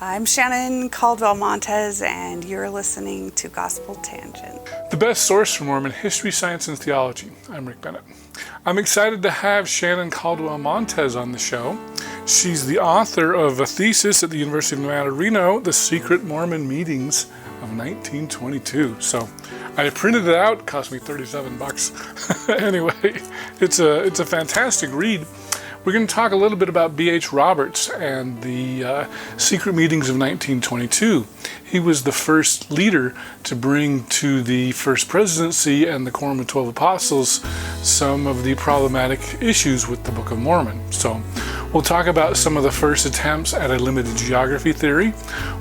I'm Shannon Caldwell Montez, and you're listening to Gospel Tangent. The best source for Mormon history, science, and theology. I'm Rick Bennett. I'm excited to have Shannon Caldwell Montez on the show. She's the author of a thesis at the University of Nevada, Reno, The Secret Mormon Meetings of 1922. So I printed it out. It cost me $37. Anyway, it's a fantastic read. We're going to talk a little bit about B.H. Roberts and the Secret Meetings of 1922. He was the first leader to bring to the First Presidency and the Quorum of 12 Apostles some of the problematic issues with the Book of Mormon. So we'll talk about some of the first attempts at a limited geography theory.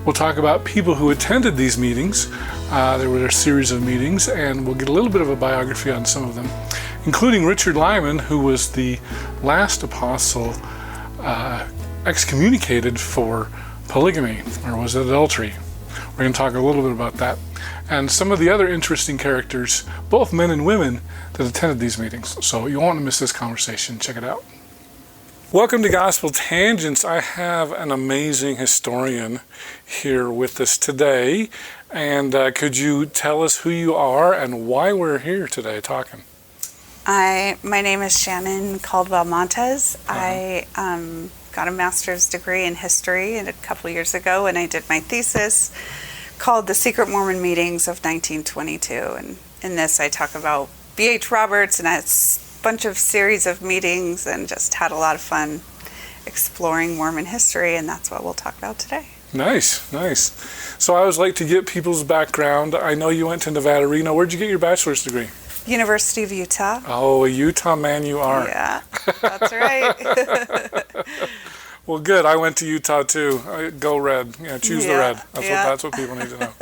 We'll talk about people who attended these meetings. There were a series of meetings, and we'll get a little bit of a biography on some of them, including Richard Lyman, who was the last apostle excommunicated for polygamy, or was it adultery? We're going to talk a little bit about that. And some of the other interesting characters, both men and women, that attended these meetings. So you won't want to miss this conversation. Check it out. Welcome to Gospel Tangents. I have an amazing historian here with us today. And could you tell us who you are and why we're here today talking? My name is Shannon Caldwell Montez. I got a master's degree in history a couple years ago, and I did my thesis called The Secret Mormon Meetings of 1922. And in this I talk about B.H. Roberts and a bunch of series of meetings, and just had a lot of fun exploring Mormon history, and that's what we'll talk about today. Nice. So I always like to get people's background. I know you went to Nevada, Reno. Where'd you get your bachelor's degree? University of Utah. Oh, a Utah man you are. Yeah, that's right. Well, good. I went to Utah too. Go red. Choose the red. That's what people need to know.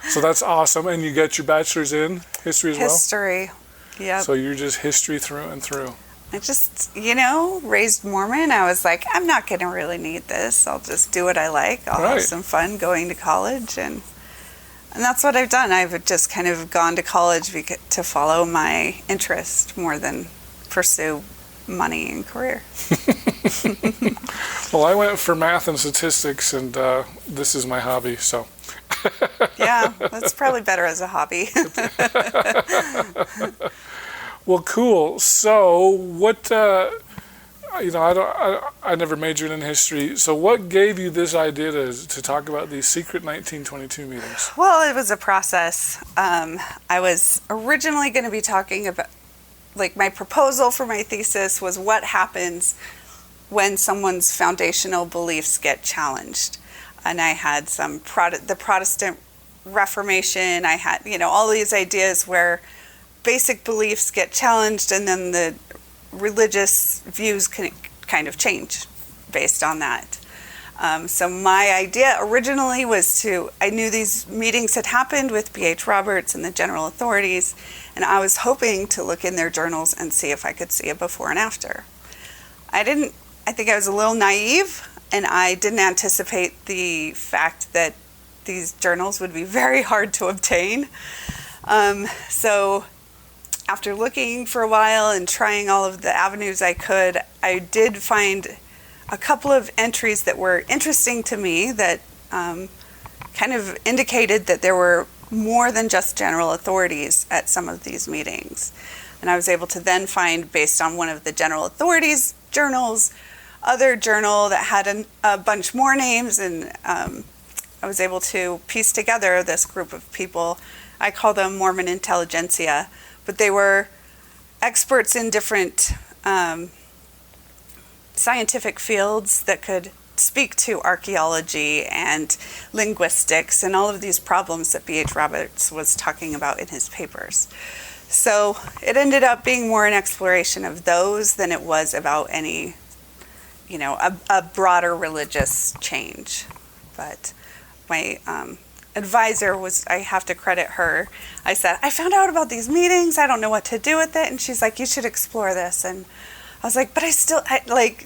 So that's awesome. And you got your bachelor's in history as well? History, yeah. So you're just history through and through. I just, raised Mormon. I was like, I'm not going to really need this. I'll just do what I like. I'll have some fun going to college. And that's what I've done. I've just kind of gone to college to follow my interest more than pursue money and career. Well, I went for math and statistics, and this is my hobby, so. Yeah, that's probably better as a hobby. Well, cool. So what, I never majored in history. So what gave you this idea to talk about these secret 1922 meetings? Well, it was a process. I was originally going to be talking about, my proposal for my thesis was what happens when someone's foundational beliefs get challenged. And I had the Protestant Reformation. I had, all these ideas where basic beliefs get challenged, and then the religious views can kind of change based on that. So my idea originally was I knew these meetings had happened with B.H. Roberts and the general authorities, and I was hoping to look in their journals and see if I could see a before and after. I think I was a little naive, and I didn't anticipate the fact that these journals would be very hard to obtain. So after looking for a while and trying all of the avenues I could, I did find a couple of entries that were interesting to me that kind of indicated that there were more than just general authorities at some of these meetings. And I was able to then find, based on one of the general authorities' journals, other journal that had a bunch more names, and I was able to piece together this group of people. I call them Mormon intelligentsia, but they were experts in different scientific fields that could speak to archaeology and linguistics and all of these problems that B.H. Roberts was talking about in his papers. So it ended up being more an exploration of those than it was about any, a broader religious change. But my advisor I have to credit her. I said, I found out about these meetings. I don't know what to do with it. And she's like, you should explore this. And I was like, but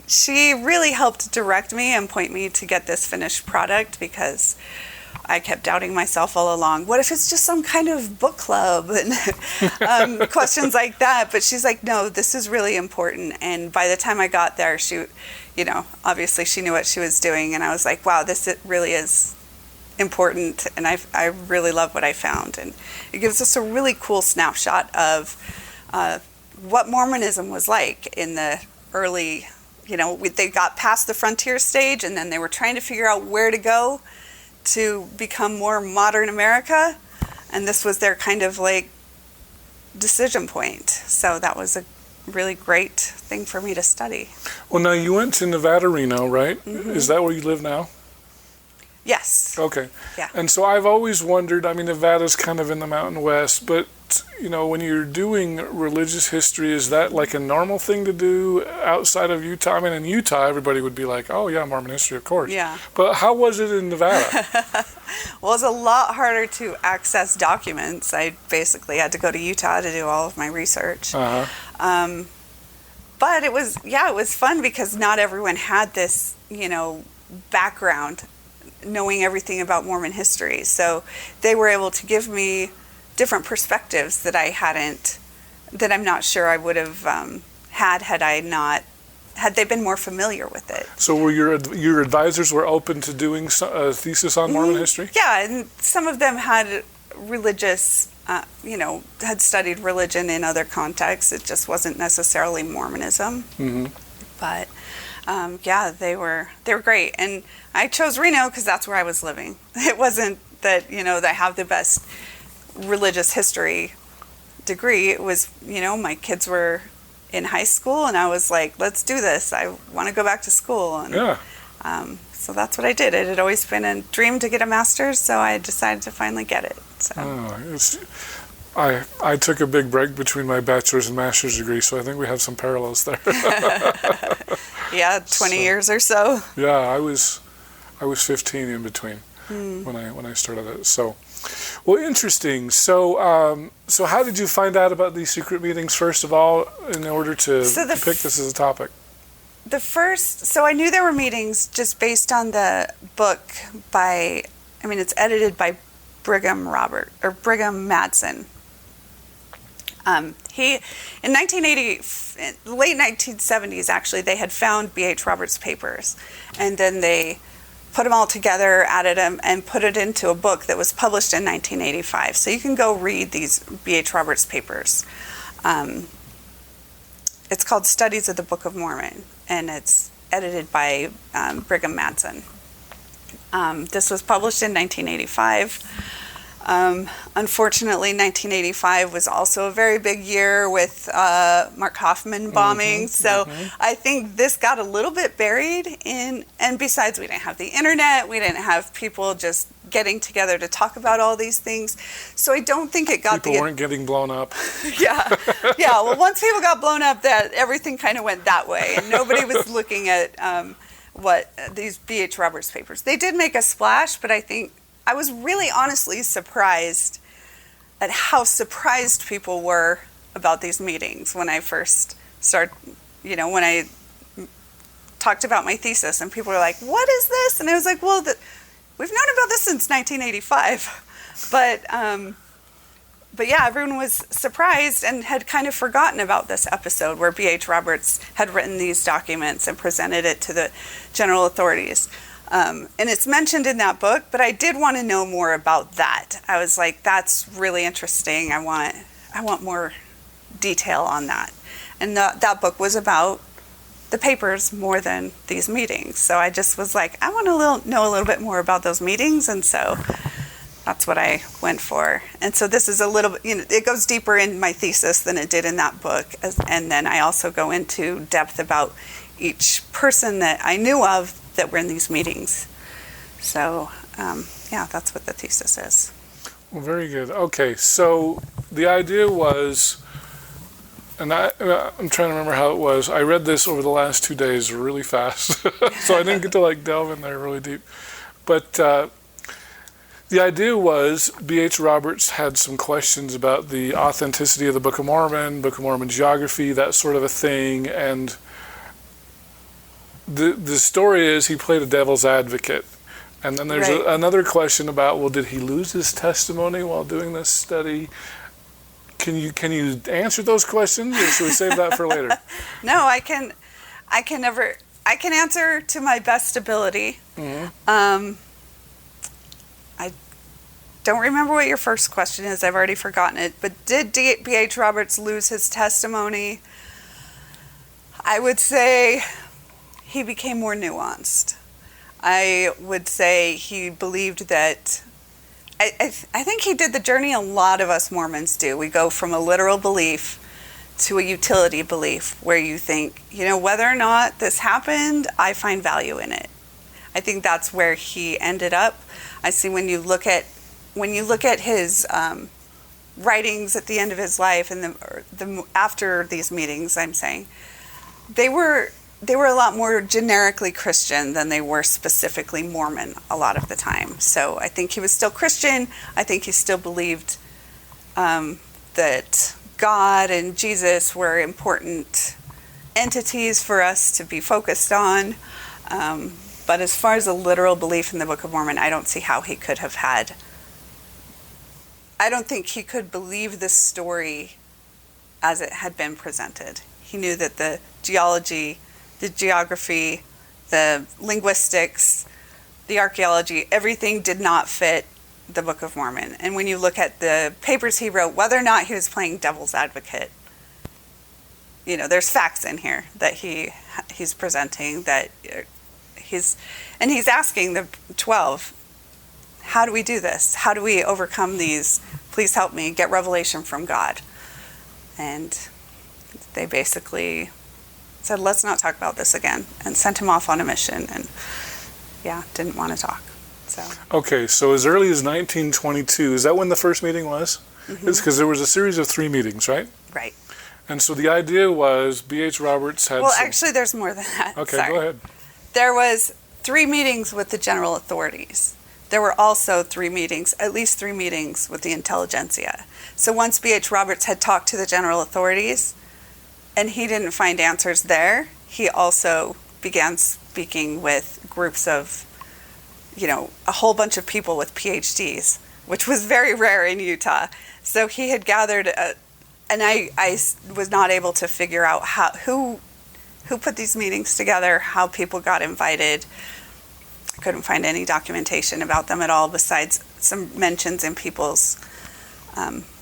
she really helped direct me and point me to get this finished product, because I kept doubting myself all along. What if it's just some kind of book club and questions like that? But she's like, no, this is really important. And by the time I got there, she, obviously she knew what she was doing. And I was like, wow, it really is important. And I really love what I found. And it gives us a really cool snapshot of what Mormonism was like in the early, they got past the frontier stage, and then they were trying to figure out where to go to become more modern America, and this was their kind of like decision point. So that was a really great thing for me to study. Well, now you went to Nevada, Reno, right? Mm-hmm. Is that where you live now? Yes. Okay. Yeah. And so I've always wondered, Nevada's kind of in the Mountain West, but when you're doing religious history, is that like a normal thing to do outside of Utah? In Utah, everybody would be like, oh yeah, Mormon history, of course. Yeah. But how was it in Nevada? Well, it's a lot harder to access documents. I basically had to go to Utah to do all of my research. Uh-huh. But it was fun because not everyone had this, background knowing everything about Mormon history. So they were able to give me different perspectives that I'm not sure I would have had they been more familiar with it. So were your advisors were open to doing a thesis on Mormon history? Yeah, and some of them had religious, had studied religion in other contexts. It just wasn't necessarily Mormonism. Mm-hmm. But they were great, and I chose Reno because that's where I was living. It wasn't that that I have the best religious history degree. It was my kids were in high school, and I was like, let's do this. I want to go back to school, and so that's what I did. It had always been a dream to get a master's, so I decided to finally get it. So. I took a big break between my bachelor's and master's degree, so I think we have some parallels there. Yeah, 20 years or so. Yeah, I was 15 in between when I started it. So, well, interesting. So how did you find out about these secret meetings, first of all, in order to pick this as a topic? So I knew there were meetings just based on the book it's edited by Brigham Madsen. He, in late 1970s, actually, they had found B.H. Roberts' papers, and then they put them all together, added them, and put it into a book that was published in 1985. So you can go read these B.H. Roberts papers. It's called Studies of the Book of Mormon, and it's edited by Brigham Madsen. This was published in 1985. Unfortunately, 1985 was also a very big year with Mark Hoffman bombing, I think this got a little bit buried and besides, we didn't have the internet, we didn't have people just getting together to talk about all these things, so I don't think it got People weren't getting blown up. Yeah, well, once people got blown up, that everything kind of went that way, and nobody was looking at what these B.H. Roberts papers. They did make a splash, but I think I was really honestly surprised at how surprised people were about these meetings when I first started, when I talked about my thesis, and people were like, what is this? And I was like, well, we've known about this since 1985. But yeah, everyone was surprised and had kind of forgotten about this episode where B.H. Roberts had written these documents and presented it to the general authorities. And it's mentioned in that book, but I did want to know more about that. I was like, that's really interesting. I want more detail on that. And that book was about the papers more than these meetings. So I just was like, I want to know a little bit more about those meetings. And so that's what I went for. And so this is a little bit, it goes deeper in my thesis than it did in that book. And then I also go into depth about each person that I knew of that were in these meetings. So, that's what the thesis is. Well, very good. Okay, so the idea was, and I'm trying to remember how it was. I read this over the last 2 days really fast, so I didn't get to delve in there really deep. But the idea was B.H. Roberts had some questions about the authenticity of the Book of Mormon geography, that sort of a thing, and the story is he played a devil's advocate, And then there's Right. another question about, well, did he lose his testimony while doing this study? Can you answer those questions, or should we save that for later? No, I can answer to my best ability. Mm-hmm. I don't remember what your first question is. I've already forgotten it. But did B.H. Roberts lose his testimony? I would say he became more nuanced. I would say he believed that. I think he did the journey a lot of us Mormons do. We go from a literal belief to a utility belief, where you think, whether or not this happened, I find value in it. I think that's where he ended up. I see when you look at his writings at the end of his life and the after these meetings, I'm saying they were a lot more generically Christian than they were specifically Mormon a lot of the time. So I think he was still Christian. I think he still believed that God and Jesus were important entities for us to be focused on. But as far as a literal belief in the Book of Mormon, I don't see how he could have had. I don't think he could believe this story as it had been presented. He knew that the geology, the geography, the linguistics, the archaeology, everything did not fit the Book of Mormon. And when you look at the papers he wrote, whether or not he was playing devil's advocate, there's facts in here that he's presenting, that he's asking the 12, how do we do this? How do we overcome these? Please help me get revelation from God. And they basically said, let's not talk about this again, and sent him off on a mission, and didn't want to talk. So Okay, so as early as 1922, is that when the first meeting was? Mm-hmm. It's because there was a series of 3 meetings, right? Right. And so the idea was B.H. Roberts had Actually, there's more than that. Okay, Sorry. Go ahead. There was 3 meetings with the general authorities. There were also at least 3 meetings with the intelligentsia. So once B.H. Roberts had talked to the general authorities and he didn't find answers there, he also began speaking with groups of, a whole bunch of people with PhDs, which was very rare in Utah. So he had gathered, and I was not able to figure out who put these meetings together, how people got invited. I couldn't find any documentation about them at all, besides some mentions in people's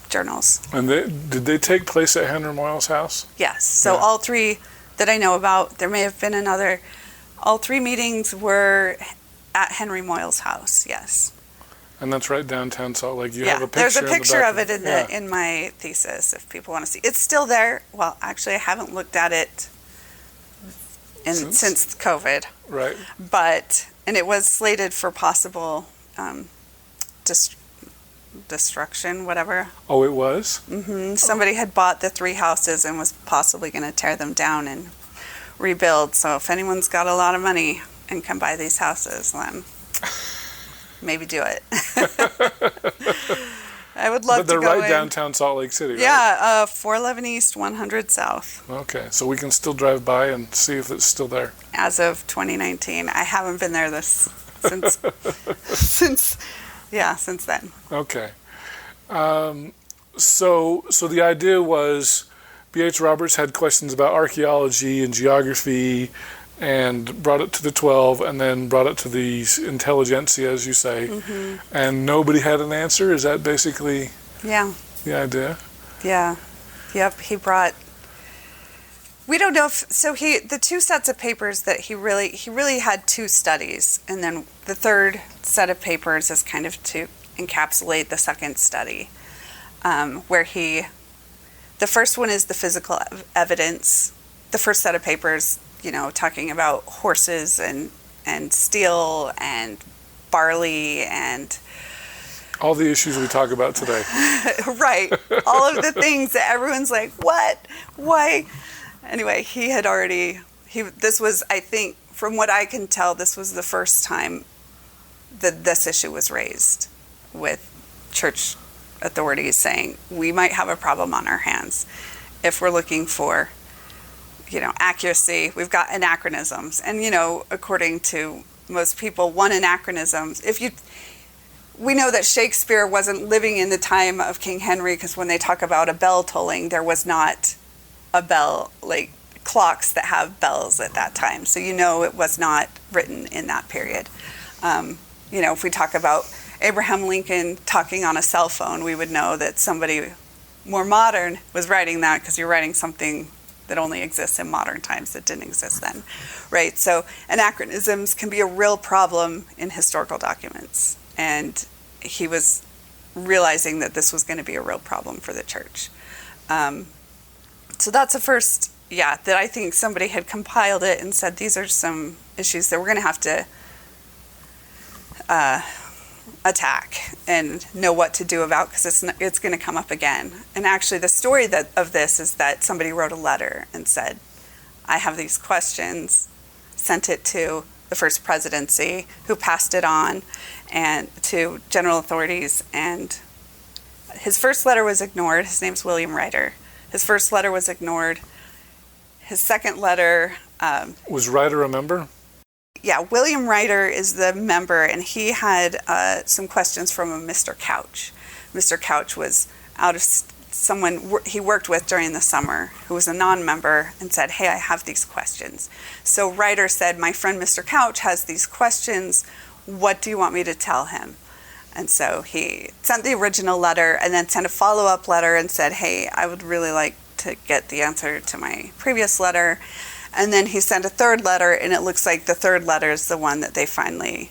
journals. And did they take place at Henry Moyle's house? Yes. So all 3 that I know about, there may have been another. All 3 meetings were at Henry Moyle's house. Yes. And that's right downtown Salt Lake. You have a picture. There's a picture of it in in my thesis if people want to see. It's still there. Well, actually, I haven't looked at it since COVID. Right. And it was slated for possible destruction, whatever. Oh, it was? Mm-hmm. Somebody had bought the 3 houses and was possibly going to tear them down and rebuild. So if anyone's got a lot of money and can buy these houses, then maybe do it. I would love to go in. But they're right downtown Salt Lake City, right? Yeah, 411 East, 100 South. Okay, so we can still drive by and see if it's still there. As of 2019. I haven't been there since then. Okay. So the idea was B.H. Roberts had questions about archaeology and geography and brought it to the 12 and then brought it to the intelligentsia, as you say, mm-hmm. and nobody had an answer? Is that basically the idea? Yeah. Yep, we don't know if, the 2 sets of papers that he really had 2 studies, and then the 3rd set of papers is kind of to encapsulate the 2nd study, where the first one is the physical evidence. The first set of papers, talking about horses and steel and barley and all the issues we talk about today. Right. All of the things that everyone's like, what? Why? Anyway, this was, I think, from what I can tell, this was the first time that this issue was raised with church authorities saying, we might have a problem on our hands if we're looking for, accuracy. We've got anachronisms. And, according to most people, one anachronism. We know that Shakespeare wasn't living in the time of King Henry, because when they talk about a bell tolling, there was not a bell, like clocks that have bells at that time. So it was not written in that period. If we talk about Abraham Lincoln talking on a cell phone, we would know that somebody more modern was writing that, because you're writing something that only exists in modern times that didn't exist then, right? So anachronisms can be a real problem in historical documents, and he was realizing that this was going to be a real problem for the church. So that's the first, that I think somebody had compiled it and said, these are some issues that we're going to have to attack and know what to do about, because it's going to come up again. And actually the story of this is that somebody wrote a letter and said, I have these questions, sent it to the first presidency, who passed it on and to general authorities, and his first letter was ignored. His name's William Ryder. His first letter was ignored. His second letter... was Ryder a member? Yeah, William Ryder is the member, and he had some questions from a Mr. Couch. Mr. Couch was out of someone he worked with during the summer, who was a non-member, and said, hey, I have these questions. So Ryder said, my friend Mr. Couch has these questions. What do you want me to tell him? And so he sent the original letter and then sent a follow-up letter and said, hey, I would really like to get the answer to my previous letter. And then he sent a third letter, and it looks like the third letter is the one that they finally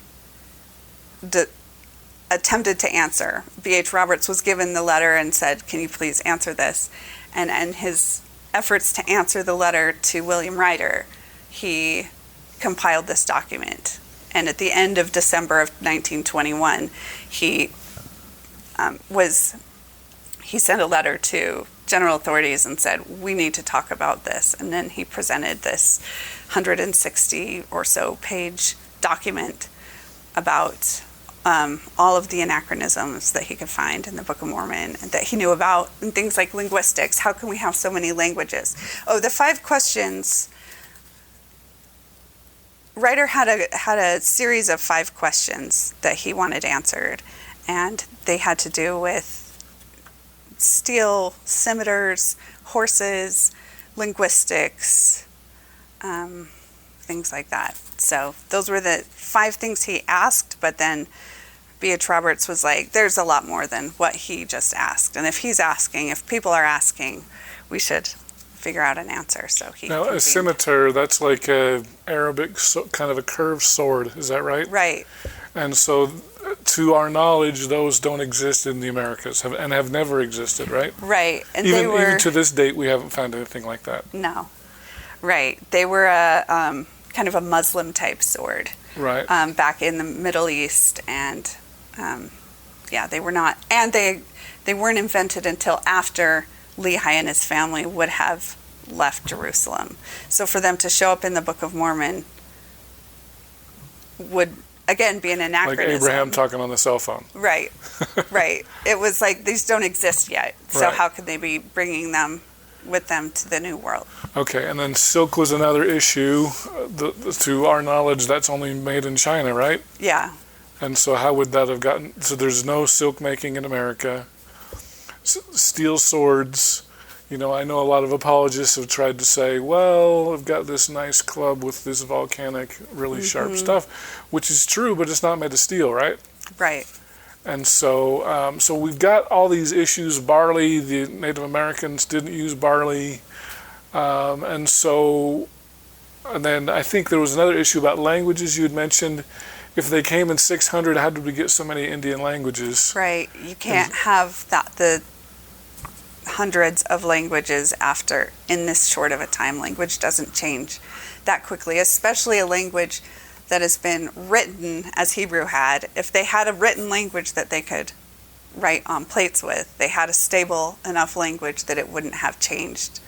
attempted to answer. B.H. Roberts was given the letter and said, can you please answer this? And in his efforts to answer the letter to William Ryder, he compiled this document. And at the end of December of 1921, he sent a letter to general authorities and said, we need to talk about this. And then he presented this 160 or so page document about all of the anachronisms that he could find in the Book of Mormon and that he knew about, and things like linguistics. How can we have so many languages? Oh, the 5 questions. Ryder had a series of 5 questions that he wanted answered, and they had to do with steel, scimitars, horses, linguistics, things like that. So those were the 5 things he asked, but then B.H. Roberts was like, there's a lot more than what he just asked. And if people are asking, we should figure out an answer. So he Now, a scimitar, that's like a Arabic kind of a curved sword, is that right? Right. And so, to our knowledge, those don't exist in the Americas and have never existed, right? Right. And even to this date, we haven't found anything like that. No. Right. They were a kind of a Muslim type sword. Right. Back in the Middle East, and they were not, and they weren't invented until after Lehi and his family would have left Jerusalem. So for them to show up in the Book of Mormon would again be an anachronism. Like Abraham talking on the cell phone. Right. Right. It was like, these don't exist yet. So right. How could they be bringing them with them to the New World? Okay, and then silk was another issue. To our knowledge, that's only made in China, right? Yeah. And so how would that have gotten... So there's no silk making in America. Steel swords. I know a lot of apologists have tried to say, well, I've got this nice club with this volcanic, really sharp stuff, which is true, but it's not made of steel, right? Right. And so so we've got all these issues. Barley, the Native Americans didn't use barley. And then I think there was another issue about languages you had mentioned. If they came in 600, how did we get so many Indian languages? Right. You can't have the hundreds of languages in this short of a time. Language doesn't change that quickly, especially a language that has been written as Hebrew had. If they had a written language that they could write on plates with, they had a stable enough language that it wouldn't have changed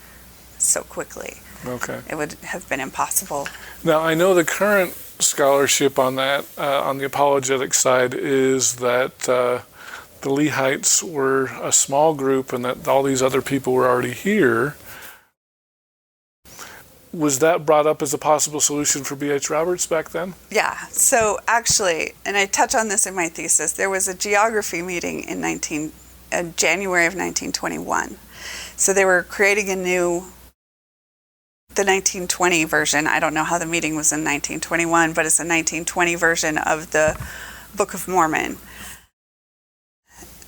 so quickly. Okay. It would have been impossible. Now, I know the current scholarship on that, on the apologetic side, is that the Lehites were a small group and that all these other people were already here. Was that brought up as a possible solution for B.H. Roberts back then? Yeah. So actually, and I touch on this in my thesis, there was a geography meeting in January of 1921. So they were creating the 1920 version. I don't know how the meeting was in 1921, but it's a 1920 version of the Book of Mormon.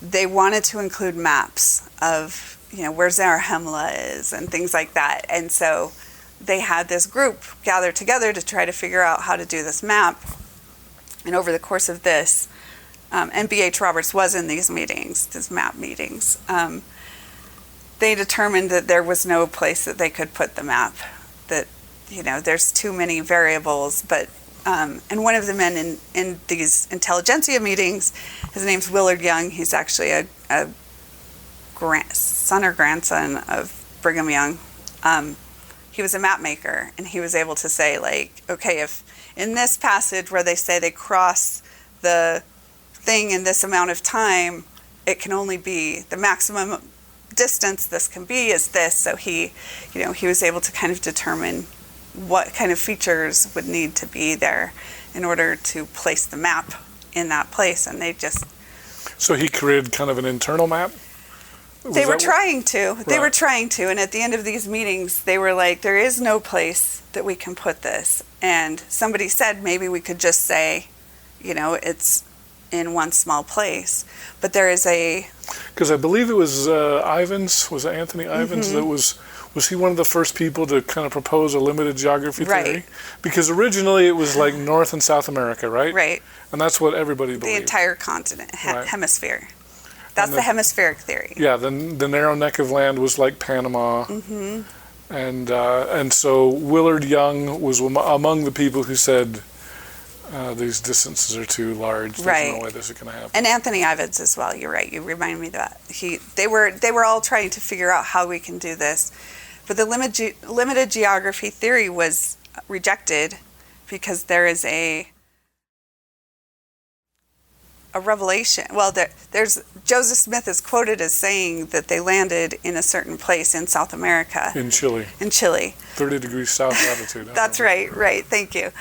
They wanted to include maps of, where Zarahemla is and things like that. And so they had this group gather together to try to figure out how to do this map. And over the course of this, and B.H. Roberts was in these meetings, these map meetings, they determined that there was no place that they could put the map, that, there's too many variables. But and one of the men in these intelligentsia meetings, his name's Willard Young. He's actually a son or grandson of Brigham Young. He was a map maker, and he was able to say, okay, if in this passage where they say they cross the thing in this amount of time, it can only be the maximum distance this can be is this. So he was able to kind of determine what kind of features would need to be there in order to place the map in that place. And So he created kind of an internal map? They were trying to. And at the end of these meetings, they were like, there is no place that we can put this. And somebody said maybe we could just say, it's in one small place. But there is because I believe it was Ivins, was it Anthony Ivins, that was he one of the first people to kind of propose a limited geography theory? Right. Because originally it was like North and South America, right? Right. And that's what everybody believed. The entire continent, Right. hemisphere. That's the hemispheric theory. Yeah, the narrow neck of land was like Panama. Mm-hmm. And so Willard Young was among the people who said these distances are too large. There's no way this is going to happen. And Anthony Ivins as well. You're right. You remind me of that. They were all trying to figure out how we can do this. But the limited geography theory was rejected because there is a revelation. Well, there's Joseph Smith is quoted as saying that they landed in a certain place in South America. In Chile. 30 degrees south latitude. That's right. Thank you.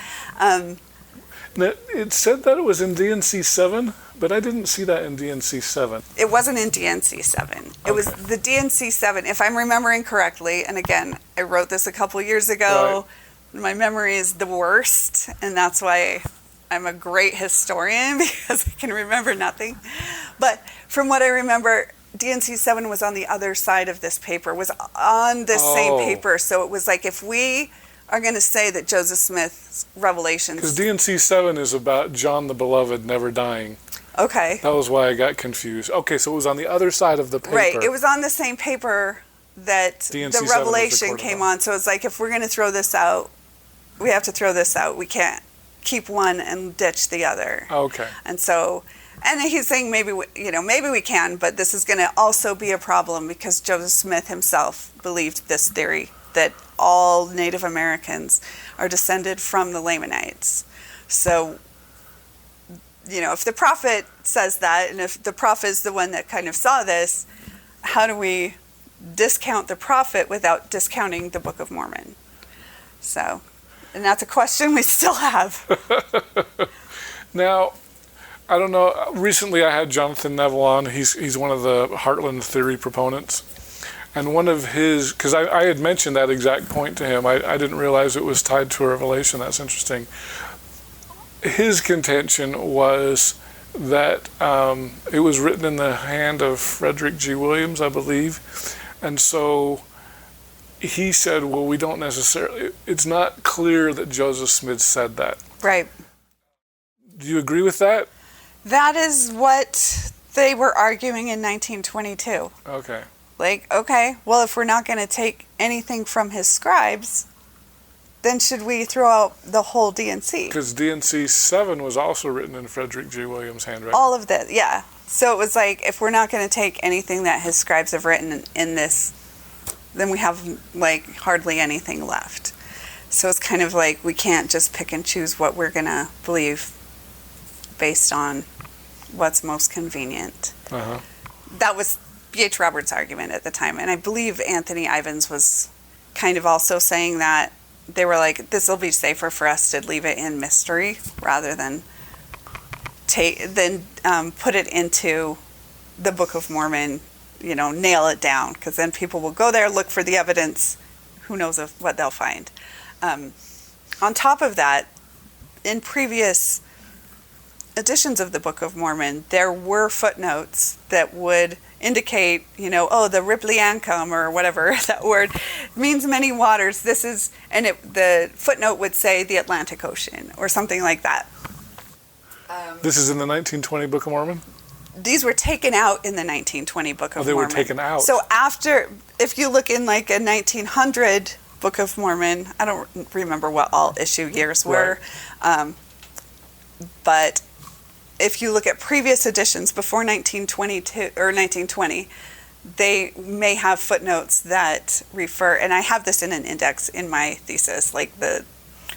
It said that it was in DNC 7, but I didn't see that in DNC 7. It wasn't in DNC 7. It was the DNC 7, if I'm remembering correctly, and again, I wrote this a couple years ago. Right. My memory is the worst, and that's why I'm a great historian, because I can remember nothing. But from what I remember, DNC 7 was on the other side of this paper, was on this same paper. So it was like, if we are going to say that Joseph Smith's revelations... Because DNC 7 is about John the Beloved never dying. Okay. That was why I got confused. Okay, so it was on the other side of the paper. Right, it was on the same paper that the revelation came on. So it's like, if we're going to throw this out, we have to throw this out. We can't keep one and ditch the other. Okay. And so... And he's saying maybe we can, but this is going to also be a problem because Joseph Smith himself believed this theory that all Native Americans are descended from the Lamanites. So, if the prophet says that, and if the prophet is the one that kind of saw this, how do we discount the prophet without discounting the Book of Mormon? So, and that's a question we still have. Now, I don't know. Recently, I had Jonathan Neville on. He's one of the Heartland theory proponents, and one of his, because I had mentioned that exact point to him. I didn't realize it was tied to a revelation. That's interesting. His contention was that it was written in the hand of Frederick G. Williams, I believe, and so he said, "Well, we don't necessarily. It's not clear that Joseph Smith said that." Right. Do you agree with that? That is what they were arguing in 1922. Okay. Well, if we're not going to take anything from his scribes, then should we throw out the whole DNC? Because DNC 7 was also written in Frederick G. Williams' handwriting. All of this, yeah. So it was like, if we're not going to take anything that his scribes have written in this, then we have, hardly anything left. So it's kind of like we can't just pick and choose what we're going to believe based on what's most convenient. Uh-huh. That was B.H. Roberts' argument at the time, and I believe Anthony Ivins was kind of also saying that they were like, this will be safer for us to leave it in mystery rather than put it into the Book of Mormon, nail it down, because then people will go there, look for the evidence, who knows what they'll find. On top of that, in previous editions of the Book of Mormon, there were footnotes that would indicate, the Ripley-Ancum or whatever that word means many waters. The footnote would say the Atlantic Ocean or something like that. This is in the 1920 Book of Mormon? These were taken out in the 1920 Book of Mormon. They were taken out. So if you look in like a 1900 Book of Mormon, I don't remember what all issue years were, right. But if you look at previous editions before 1922 or 1920, they may have footnotes that refer, and I have this in an index in my thesis, like the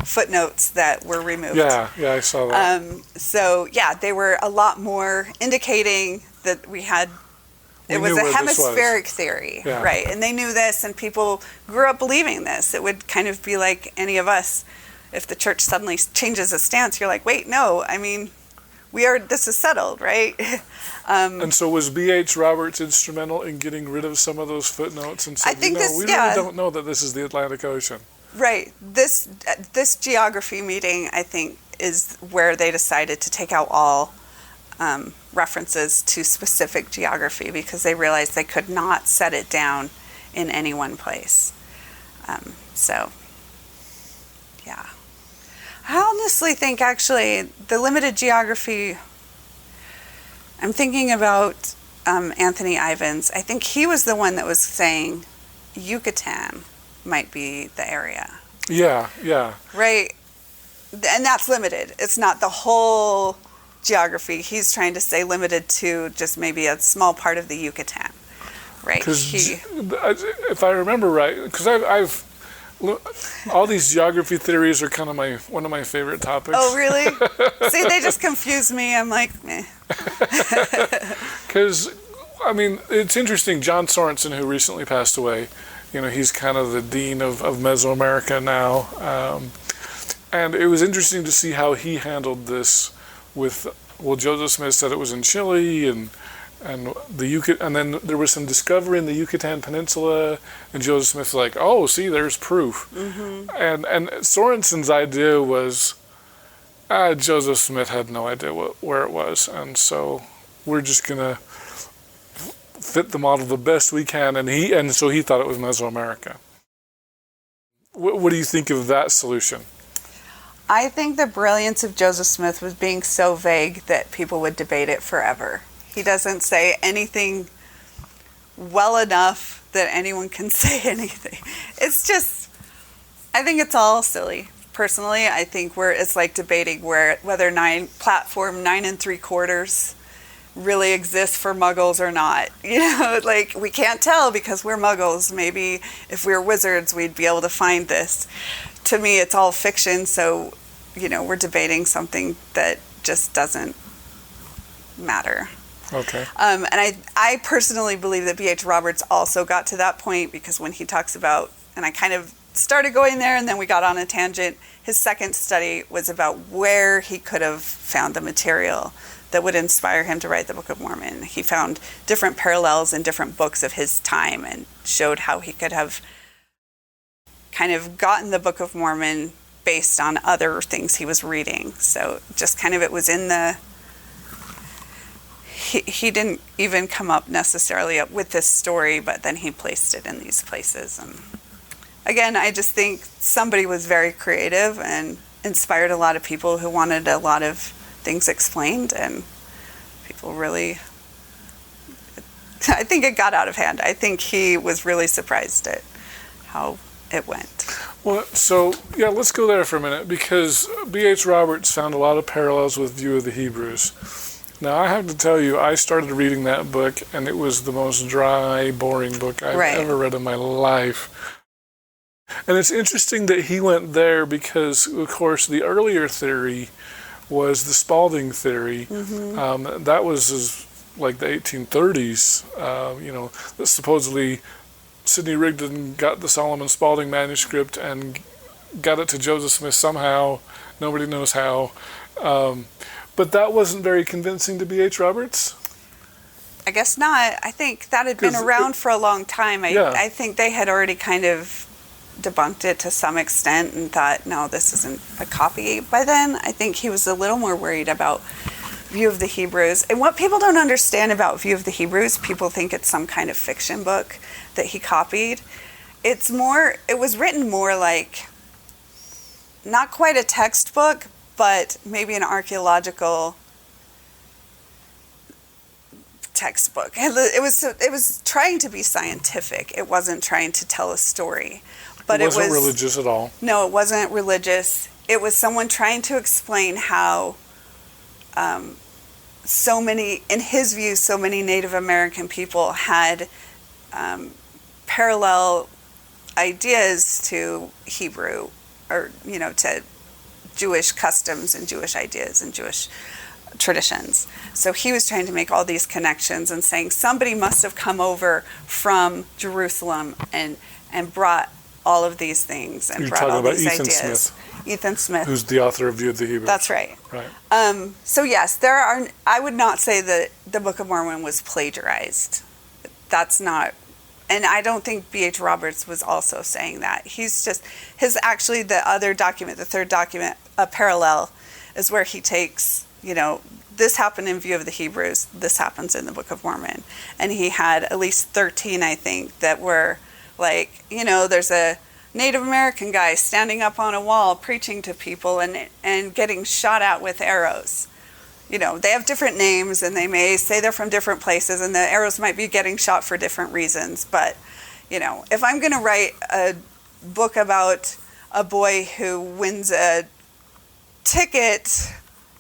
footnotes that were removed. Yeah, I saw that. So they were a lot more indicating that it was a hemispheric theory, right? And they knew this, and people grew up believing this. It would kind of be like any of us, if the church suddenly changes a stance, you're like, wait, no, I mean, this is settled, right? And so was B.H. Roberts instrumental in getting rid of some of those footnotes and said, we really don't know that this is the Atlantic Ocean? Right. This geography meeting, I think, is where they decided to take out all references to specific geography, because they realized they could not set it down in any one place. I honestly think, actually, the limited geography, I'm thinking about Anthony Ivins. I think he was the one that was saying Yucatan might be the area. Yeah. Right. And that's limited. It's not the whole geography. He's trying to stay limited to just maybe a small part of the Yucatan. Right. Because if I remember right, because I've all these geography theories are kind of one of my favorite topics. Oh, really? See, they just confuse me. I'm like, meh. Because, I mean, it's interesting. John Sorensen, who recently passed away, he's kind of the dean of Mesoamerica now. And it was interesting to see how he handled this Joseph Smith said it was in Chile and and then there was some discovery in the Yucatan Peninsula, and Joseph Smith's like, oh, see, there's proof. Mm-hmm. And Sorensen's idea was, Joseph Smith had no idea where it was, and so we're just gonna fit the model the best we can, and so he thought it was Mesoamerica. What do you think of that solution? I think the brilliance of Joseph Smith was being so vague that people would debate it forever. He doesn't say anything well enough that anyone can say anything. It's just, I think it's all silly. Personally, I think it's like debating whether platform 9 3/4 really exists for Muggles or not. Like, we can't tell because we're Muggles. Maybe if we were wizards, we'd be able to find this. To me, it's all fiction, so, we're debating something that just doesn't matter. Okay. And I personally believe that B.H. Roberts also got to that point, because when he talks about, and I kind of started going there and then we got on a tangent, his second study was about where he could have found the material that would inspire him to write the Book of Mormon. He found different parallels in different books of his time and showed how he could have kind of gotten the Book of Mormon based on other things he was reading. So just kind of it was in the... He didn't even come up necessarily up with this story, but then he placed it in these places. And again, I just think somebody was very creative and inspired a lot of people who wanted a lot of things explained, and people really, I think it got out of hand. I think he was really surprised at how it went. Well, so, let's go there for a minute, because B.H. Roberts found a lot of parallels with View of the Hebrews. Now, I have to tell you, I started reading that book, and it was the most dry, boring book I've ever read in my life. And it's interesting that he went there because, of course, the earlier theory was the Spalding theory. Mm-hmm. That was like the 1830s, that supposedly Sidney Rigdon got the Solomon Spalding manuscript and got it to Joseph Smith somehow. Nobody knows how. But that wasn't very convincing to B.H. Roberts? I guess not. I think that had been around for a long time. I think they had already kind of debunked it to some extent and thought, no, this isn't a copy by then. I think he was a little more worried about View of the Hebrews. And what people don't understand about View of the Hebrews, people think it's some kind of fiction book that he copied. It was written more like, not quite a textbook, but maybe an archaeological textbook. It was trying to be scientific. It wasn't trying to tell a story. But it wasn't religious at all. No, it wasn't religious. It was someone trying to explain how so many, in his view, so many Native American people had parallel ideas to Hebrew, or, to Jewish customs and Jewish ideas and Jewish traditions. So he was trying to make all these connections and saying somebody must have come over from Jerusalem and brought all of these things and brought all these ideas. Ethan Smith, who's the author of View of the Hebrews. That's right. Right. So yes, I would not say that the Book of Mormon was plagiarized. That's not, and I don't think B.H. Roberts was also saying that. He's just, the other document, the third document, a parallel, is where he takes, this happened in View of the Hebrews, this happens in the Book of Mormon. And he had at least 13, I think, that were like, there's a Native American guy standing up on a wall preaching to people and getting shot at with arrows. They have different names and they may say they're from different places and the arrows might be getting shot for different reasons. But, if I'm going to write a book about a boy who wins a ticket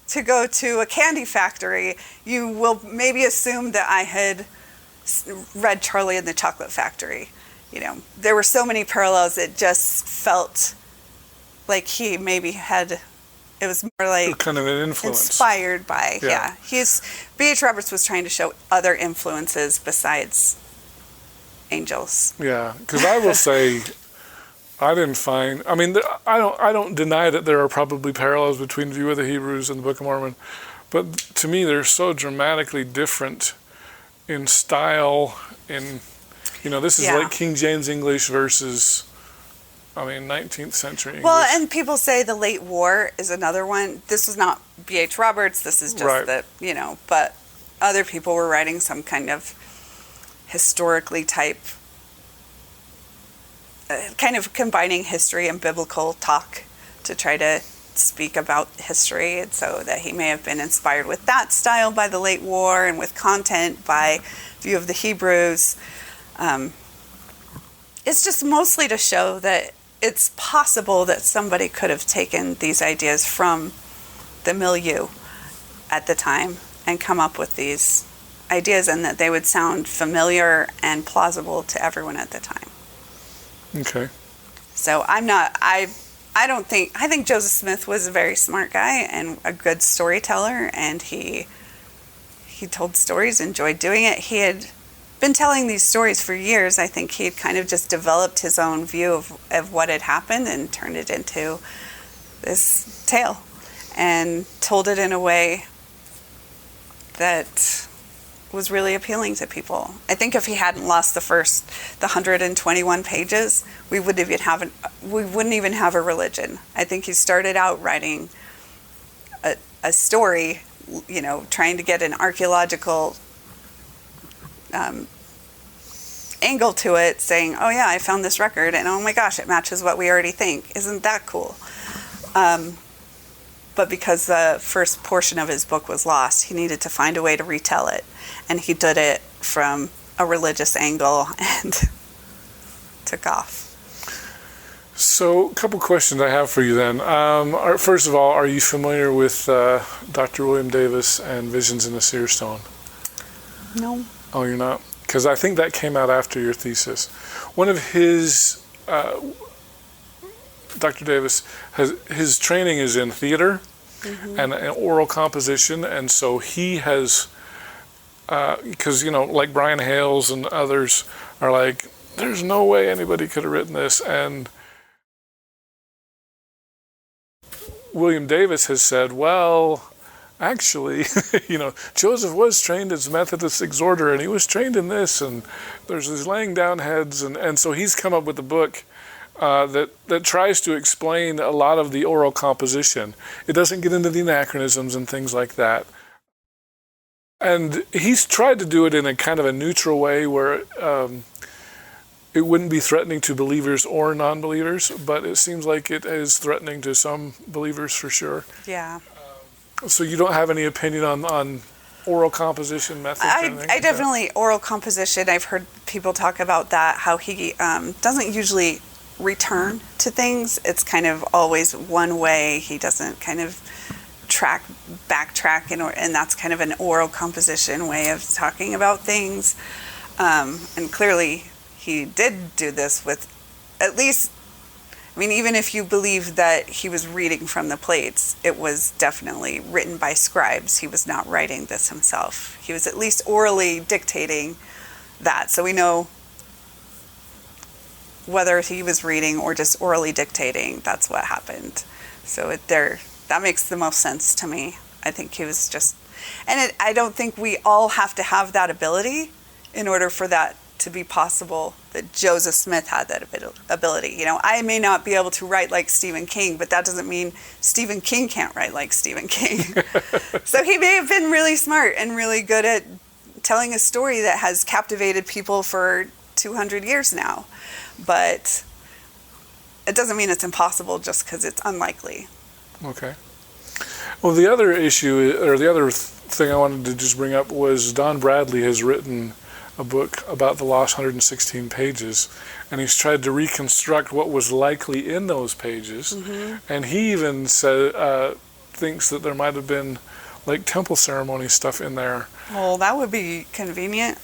to go to a candy factory, you will maybe assume that I had read Charlie and the Chocolate Factory. There were so many parallels, it just felt like he maybe had, it was more like kind of an influence. Inspired by, B.H. Roberts was trying to show other influences besides angels. Yeah, because I will say, I didn't find, I don't deny that there are probably parallels between View of the Hebrews and the Book of Mormon, but to me they're so dramatically different in style, this is like King James English versus, 19th century English. Well, and people say the Late War is another one. This was not B.H. Roberts, this is just but other people were writing some kind of historically type, kind of combining history and biblical talk to try to speak about history, and so that he may have been inspired with that style by the Late War and with content by View of the Hebrews. It's just mostly to show that it's possible that somebody could have taken these ideas from the milieu at the time and come up with these ideas, and that they would sound familiar and plausible to everyone at the time. Okay. So I think Joseph Smith was a very smart guy and a good storyteller, and he told stories, enjoyed doing it. He had been telling these stories for years. I think he had kind of just developed his own view of what had happened and turned it into this tale and told it in a way that was really appealing to people. I think if he hadn't lost the 121 pages, we wouldn't even have a religion. I think he started out writing a story, trying to get an archaeological angle to it, saying, oh yeah, I found this record and oh my gosh, it matches what we already think. Isn't that cool? But because the first portion of his book was lost, he needed to find a way to retell it. And he did it from a religious angle and took off. So a couple questions I have for you then. First of all, are you familiar with Dr. William Davis and Visions in the Seer Stone? No. Oh, you're not? Because I think that came out after your thesis. One of his, Dr. Davis, his training is in theater and oral composition, and so he has, because, like Brian Hales and others are like, there's no way anybody could have written this, and William Davis has said, well, actually, Joseph was trained as a Methodist exhorter, and he was trained in this, and there's these laying down heads, and so he's come up with a book that tries to explain a lot of the oral composition. It doesn't get into the anachronisms and things like that. And he's tried to do it in a kind of a neutral way where it wouldn't be threatening to believers or non-believers, but it seems like it is threatening to some believers for sure. Yeah. So you don't have any opinion on oral composition methods? I definitely, oral composition, I've heard people talk about that, how he doesn't usually return to things. It's kind of always one way. He doesn't kind of backtrack, and that's kind of an oral composition way of talking about things. And clearly he did do this with at least, even if you believe that he was reading from the plates, it was definitely written by scribes. He was not writing this himself. He was at least orally dictating that. So we know whether he was reading or just orally dictating, that's what happened. So that makes the most sense to me. I think he was just, I don't think we all have to have that ability in order for that to be possible, that Joseph Smith had that ability. I may not be able to write like Stephen King, but that doesn't mean Stephen King can't write like Stephen King. So he may have been really smart and really good at telling a story that has captivated people for 200 years now. But it doesn't mean it's impossible just because it's unlikely. Okay. Well, the other issue, or the other thing I wanted to just bring up was Don Bradley has written a book about the lost 116 pages, and he's tried to reconstruct what was likely in those pages. Mm-hmm. And he even thinks that there might have been like temple ceremony stuff in there. Well, that would be convenient.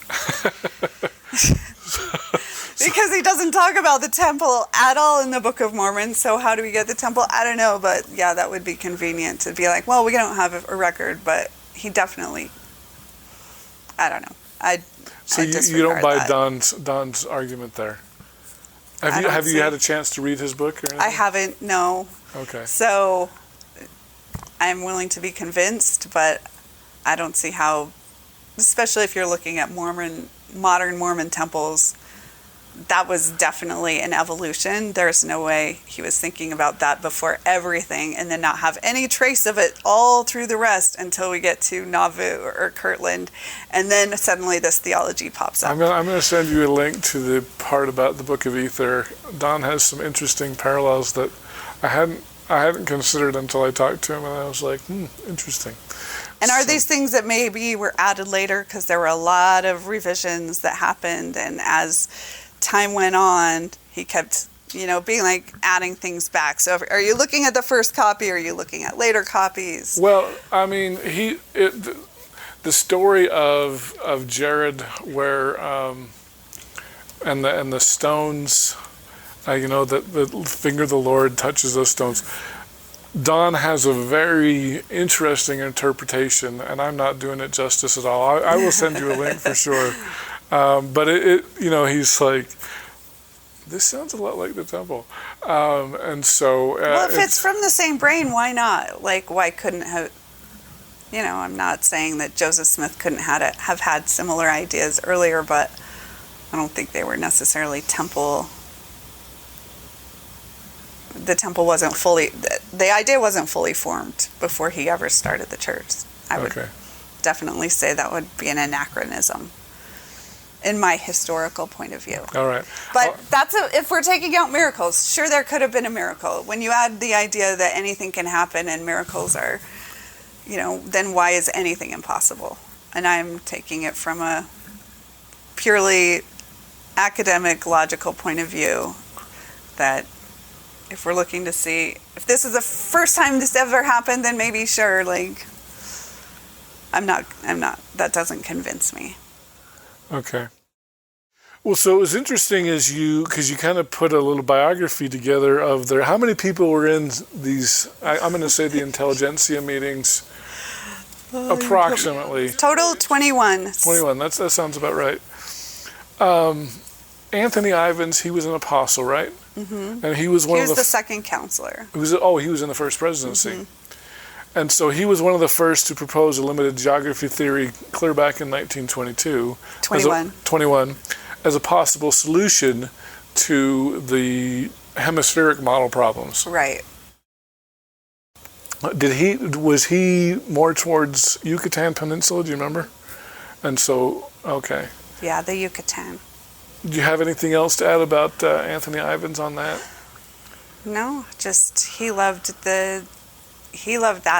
Because he doesn't talk about the temple at all in the Book of Mormon, so how do we get the temple? I don't know, but yeah, that would be convenient to be like, well, we don't have a record, but he definitely, I don't know. So you don't buy Don's argument there? Have you had a chance to read his book or anything? I haven't, no. Okay. So I'm willing to be convinced, but I don't see how, especially if you're looking at modern Mormon temples, that was definitely an evolution. There's no way he was thinking about that before everything and then not have any trace of it all through the rest until we get to Nauvoo or Kirtland. And then suddenly this theology pops up. I'm going to send you a link to the part about the Book of Ether. Don has some interesting parallels that I hadn't considered until I talked to him, and I was like, interesting. And are these things that maybe were added later because there were a lot of revisions that happened, and as time went on, he kept, being like adding things back. So are you looking at the first copy, or are you looking at later copies? Well, the story of Jared, where and the stones, that the finger of the Lord touches those stones. Don has a very interesting interpretation, and I'm not doing it justice at all. I will send you a link for sure. But he's like, this sounds a lot like the temple. And so... well, if it's from the same brain, why not? Like, why couldn't have... I'm not saying that Joseph Smith couldn't have had similar ideas earlier, but I don't think they were necessarily temple... The temple wasn't fully... The idea wasn't fully formed before he ever started the church. I would definitely say that would be an anachronism in my historical point of view. All right. But if we're taking out miracles, sure, there could have been a miracle. When you add the idea that anything can happen and miracles are, then why is anything impossible? And I'm taking it from a purely academic, logical point of view, that if we're looking to see if this is the first time this ever happened, then maybe sure, like, I'm not, that doesn't convince me. Okay. Well, so it was interesting because you kind of put a little biography together of how many people were in these, I'm going to say the intelligentsia meetings, approximately. Total 21. 21, that sounds about right. Anthony Ivins, he was an apostle, right? Mm-hmm. And he was one he of was the second counselor. He was in the first presidency. Mm-hmm. And so he was one of the first to propose a limited geography theory clear back in 1922. 21. As a possible solution to the hemispheric model problems. Right. Was he more towards Yucatan Peninsula, do you remember? And so, okay. Yeah, the Yucatan. Do you have anything else to add about Anthony Ivins on that? No, just he loved that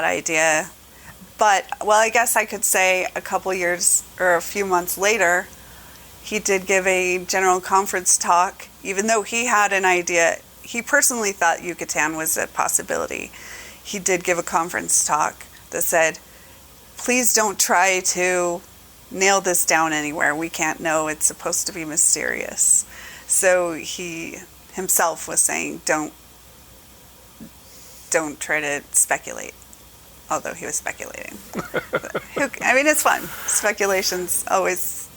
idea. But, well, I guess I could say a couple years or a few months later, he did give a general conference talk, even though he had an idea. He personally thought Yucatan was a possibility. He did give a conference talk that said, please don't try to nail this down anywhere. We can't know. It's supposed to be mysterious. So he himself was saying, don't try to speculate. Although he was speculating. It's fun. Speculation's always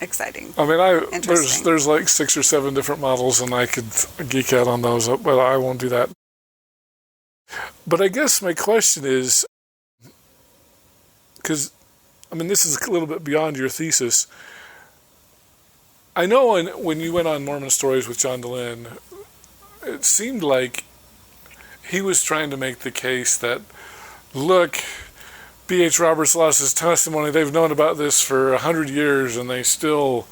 exciting. There's like 6 or 7 different models, and I could geek out on those, but I won't do that. But I guess my question is, because this is a little bit beyond your thesis. I know when you went on Mormon Stories with John DeLynn, it seemed like he was trying to make the case that, look, B.H. Roberts lost his testimony. They've known about this for 100 years, and they still,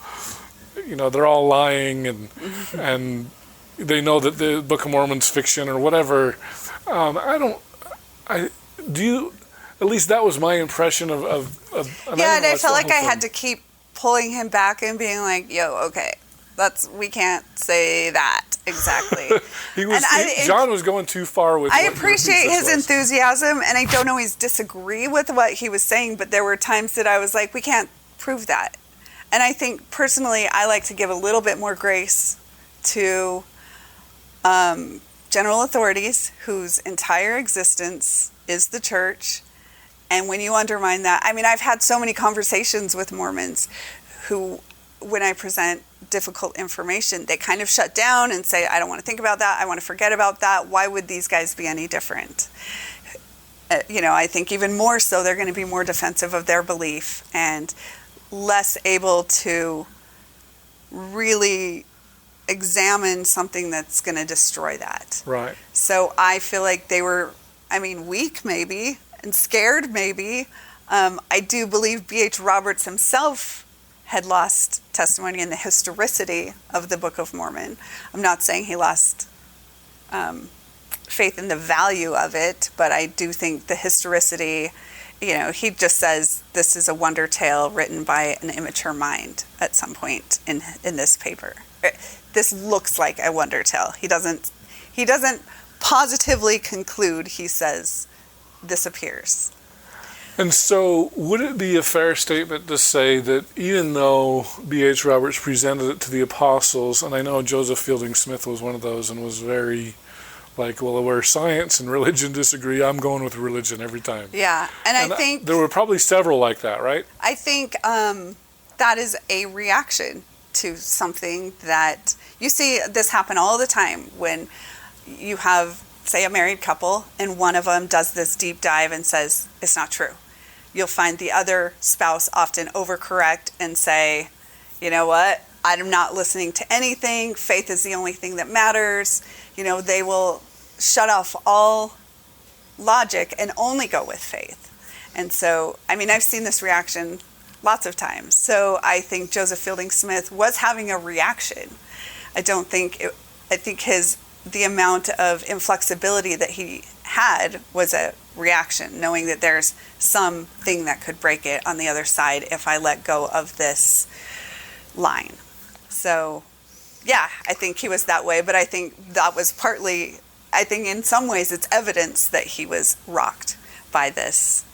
they're all lying, and they know that the Book of Mormon's fiction or whatever. At least that was my impression of yeah, and I felt like I had to keep pulling him back and being like, yo, okay, we can't say that exactly. John was going too far with I appreciate his enthusiasm, and I don't always disagree with what he was saying, but there were times that I was like, we can't prove that. And I think, personally, I like to give a little bit more grace to general authorities whose entire existence is the church. And when you undermine that, I've had so many conversations with Mormons who, when I present difficult information, they kind of shut down and say, I don't want to think about that. I want to forget about that. Why would these guys be any different? I think even more so, they're going to be more defensive of their belief and less able to really examine something that's going to destroy that. Right. So I feel like they were, weak maybe, and scared maybe. I do believe B.H. Roberts himself had lost testimony in the historicity of the Book of Mormon. I'm not saying he lost faith in the value of it, but I do think the historicity, he just says this is a wonder tale written by an immature mind at some point in this paper. This looks like a wonder tale. He doesn't positively conclude. He says this appears. And so would it be a fair statement to say that even though B.H. Roberts presented it to the apostles, and I know Joseph Fielding Smith was one of those and was very like, well, where science and religion disagree, I'm going with religion every time. Yeah, and I think there were probably several like that, right? I think that is a reaction to something that you see this happen all the time when you have, say, a married couple and one of them does this deep dive and says it's not true. You'll find the other spouse often overcorrect and say, you know what, I'm not listening to anything. Faith is the only thing that matters. They will shut off all logic and only go with faith. And so, I've seen this reaction lots of times. So I think Joseph Fielding Smith was having a reaction. I think the amount of inflexibility that he had was a reaction, knowing that there's something that could break it on the other side if I let go of this line. So, yeah, I think he was that way, but I think that was partly, in some ways it's evidence that he was rocked by this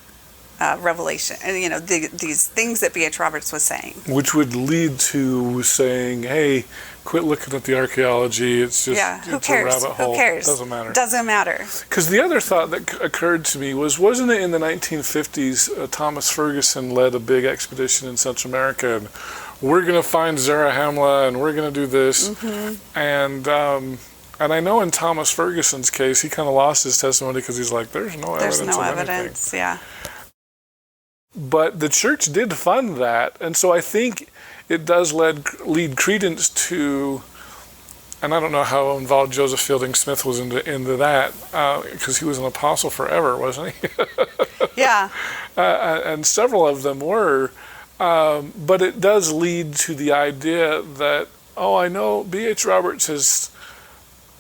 revelation, and these things that B.H. Roberts was saying. Which would lead to saying, hey, quit looking at the archaeology. It's just who it's cares? a rabbit hole. Who cares? Doesn't matter. Doesn't matter. Because the other thought that occurred to me wasn't it in the 1950s, Thomas Ferguson led a big expedition in Central America, and we're going to find Zarahemla, and we're going to do this. Mm-hmm. And I know in Thomas Ferguson's case, he kind of lost his testimony because he's like, there's no evidence. Yeah. But the church did fund that, and so I think it does lead credence to, and I don't know how involved Joseph Fielding Smith was into that, because he was an apostle forever, wasn't he? Yeah. And several of them were, but it does lead to the idea that, I know B.H. Roberts has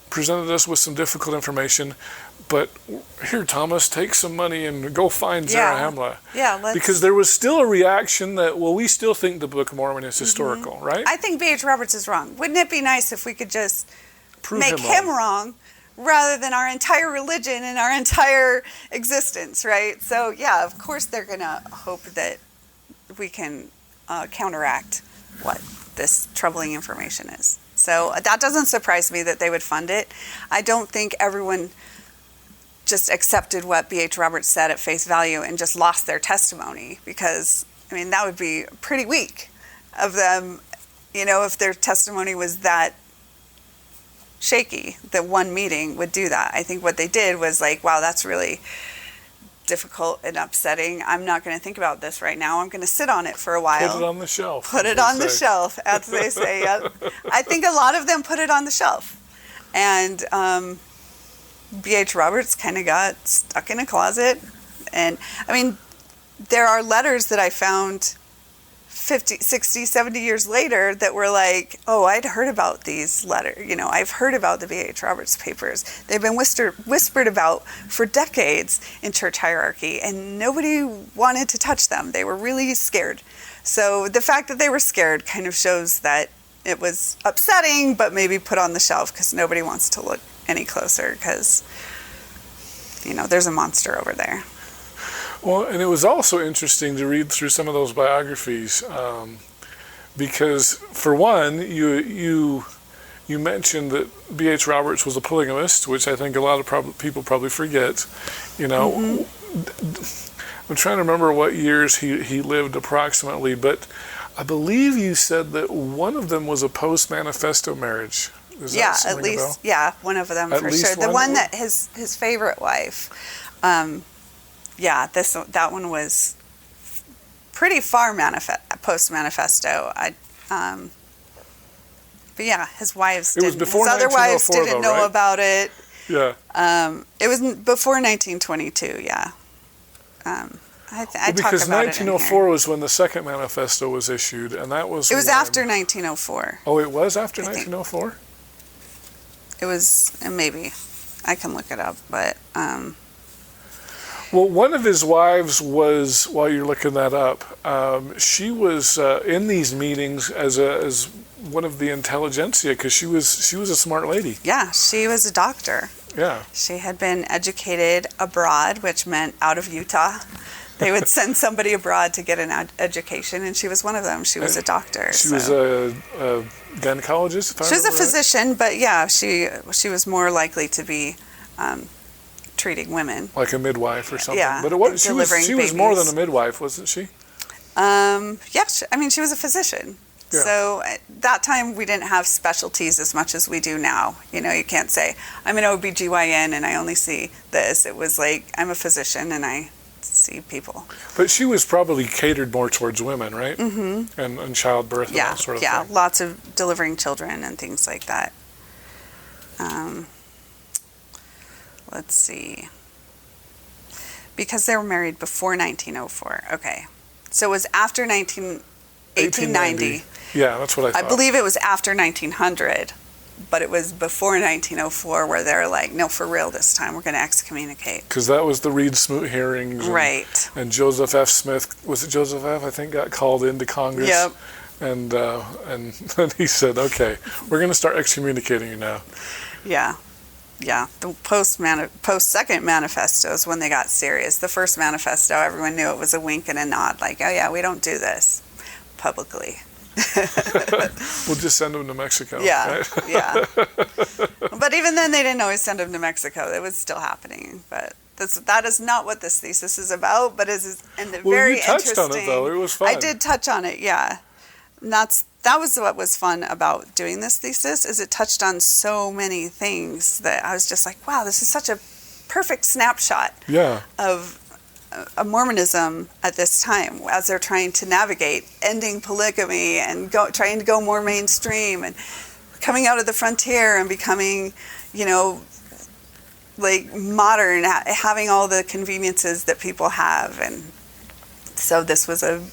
presented us with some difficult information, but here, Thomas, take some money and go find Zarahemla. Yeah, because there was still a reaction that, we still think the Book of Mormon is historical, mm-hmm. right? I think B.H. Roberts is wrong. Wouldn't it be nice if we could just make him wrong rather than our entire religion and our entire existence, right? So, yeah, of course they're going to hope that we can counteract what this troubling information is. So that doesn't surprise me that they would fund it. I don't think everyone just accepted what B.H. Roberts said at face value and just lost their testimony, because, that would be pretty weak of them, if their testimony was that shaky, that one meeting would do that. I think what they did was like, wow, that's really difficult and upsetting. I'm not going to think about this right now. I'm going to sit on it for a while. Put it on the shelf. Put it on the shelf, as they say. I think a lot of them put it on the shelf. And B.H. Roberts kind of got stuck in a closet. And, there are letters that I found 50, 60, 70 years later that were like, I'd heard about these letters. I've heard about the B.H. Roberts papers. They've been whispered about for decades in church hierarchy, and nobody wanted to touch them. They were really scared. So the fact that they were scared kind of shows that it was upsetting, but maybe put on the shelf because nobody wants to look any closer because, there's a monster over there. Well, and it was also interesting to read through some of those biographies, because for one, you mentioned that B.H. Roberts was a polygamist, which I think a lot of people probably forget. Mm-hmm. I'm trying to remember what years he lived approximately, but I believe you said that one of them was a Post-Manifesto marriage. At least, one of them for sure. The one that his favorite wife. That one was pretty far Post-Manifesto. But yeah, his wives didn't. His other wives didn't know about it. Yeah. It was before 1922. Yeah. Because 1904 was when the second manifesto was issued, and that was. It was after 1904. Oh, it was after 1904. It was, maybe, I can look it up, but. Well, one of his wives was, while you're looking that up, she was in these meetings as one of the intelligentsia, because she was a smart lady. Yeah, she was a doctor. Yeah. She had been educated abroad, which meant out of Utah. They would send somebody abroad to get an education, and she was one of them. She was a doctor. She was a gynecologist? She was a physician, but yeah, she was more likely to be treating women. Like a midwife or something. Yeah, but she was more than a midwife, wasn't she? She was a physician. Yeah. So at that time, we didn't have specialties as much as we do now. You can't say, I'm an OBGYN and I only see this. It was like, I'm a physician and I see people. But she was probably catered more towards women, right? Mm-hmm. And childbirth and that sort of thing. Yeah, lots of delivering children and things like that. Let's see. Because they were married before 1904. Okay. So it was after 1890. Yeah, that's what I thought. I believe it was after 1900, but it was before 1904 where they're like, no, for real this time, we're going to excommunicate. Because that was the Reed Smoot hearings. Right. And Joseph F. Smith, was it Joseph F., I think, got called into Congress. Yep. And then he said, okay, we're going to start excommunicating you now. Yeah. the post-second manifesto is when they got serious. The first manifesto, everyone knew it was a wink and a nod, like, oh yeah, we don't do this publicly. We'll just send them to Mexico. Yeah, right? yeah. But even then, they didn't always send them to Mexico. It was still happening. But that is not what this thesis is about. But it is very you touched interesting. on it, though. It was fun. I did touch on it, yeah. And that was what was fun about doing this thesis, is it touched on so many things that I was just like, wow, this is such a perfect snapshot of Mormonism at this time, as they're trying to navigate ending polygamy and trying to go more mainstream and coming out of the frontier and becoming, like modern, having all the conveniences that people have. And so this was a